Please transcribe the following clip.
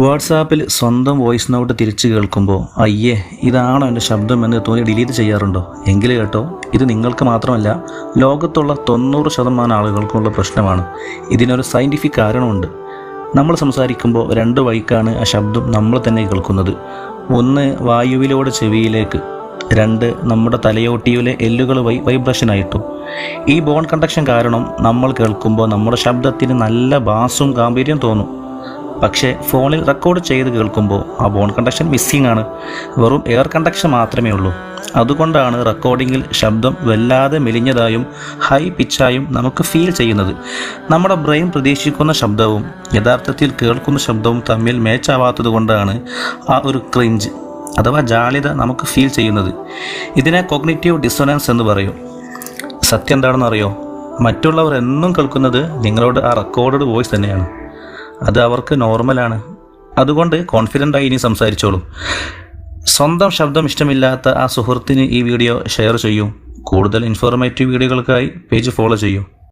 വാട്സാപ്പിൽ സ്വന്തം voice note തിരിച്ചു കേൾക്കുമ്പോൾ അയ്യേ ഇതാണോ എൻ്റെ ശബ്ദം എന്ന് തോന്നി ഡിലീറ്റ് ചെയ്യാറുണ്ടോ? എങ്കിൽ കേട്ടോ, ഇത് നിങ്ങൾക്ക് മാത്രമല്ല, ലോകത്തുള്ള 90% ആളുകൾക്കുള്ള പ്രശ്നമാണ്. ഇതിനൊരു സയൻറ്റിഫിക് കാരണമുണ്ട്. നമ്മൾ സംസാരിക്കുമ്പോൾ 2 വഴിക്കാണ് ആ ശബ്ദം നമ്മൾ തന്നെ കേൾക്കുന്നത്. 1 വായുവിലൂടെ ചെവിയിലേക്ക്, 2 നമ്മുടെ തലയോട്ടിയിലെ എല്ലുകൾ വൈബ്രേഷനായിട്ടു. ഈ ബോൺ കണ്ടക്ഷൻ കാരണം നമ്മൾ കേൾക്കുമ്പോൾ നമ്മുടെ ശബ്ദത്തിന് നല്ല ബാസും ഗാംഭീര്യം തോന്നും. പക്ഷേ ഫോണിൽ റെക്കോർഡ് ചെയ്ത് കേൾക്കുമ്പോൾ ആ ബോൺ കണ്ടക്ഷൻ മിസ്സിംഗ് ആണ്. വെറും എയർ കണ്ടക്ഷൻ മാത്രമേ ഉള്ളൂ. അതുകൊണ്ടാണ് റെക്കോർഡിങ്ങിൽ ശബ്ദം വല്ലാതെ മെലിഞ്ഞതായും ഹൈ പിച്ചായും നമുക്ക് ഫീൽ ചെയ്യുന്നത്. നമ്മുടെ ബ്രെയിൻ പ്രതീക്ഷിക്കുന്ന ശബ്ദവും യഥാർത്ഥത്തിൽ കേൾക്കുന്ന ശബ്ദവും തമ്മിൽ മാച്ചാവാത്തത് കൊണ്ടാണ് ആ ഒരു ക്രിഞ്ച് അഥവാ ജാള്യത നമുക്ക് ഫീൽ ചെയ്യുന്നത്. ഇതിനെ കോഗ്നിറ്റീവ് ഡിസൊനൻസ് എന്ന് പറയും. സത്യം എന്താണെന്ന് അറിയോ? മറ്റുള്ളവർ എന്നും കേൾക്കുന്നത് നിങ്ങളോട് ആ റെക്കോർഡഡ് വോയിസ് തന്നെയാണ്. അത് അവർക്ക് നോർമലാണ്. അതുകൊണ്ട് കോൺഫിഡൻ്റായി ഇനി സംസാരിച്ചോളൂ. സ്വന്തം ശബ്ദം ഇഷ്ടമില്ലാത്ത ആ സുഹൃത്തിന് ഈ വീഡിയോ ഷെയർ ചെയ്യൂ. കൂടുതൽ ഇൻഫോർമേറ്റീവ് വീഡിയോകൾക്കായി പേജ് ഫോളോ ചെയ്യൂ.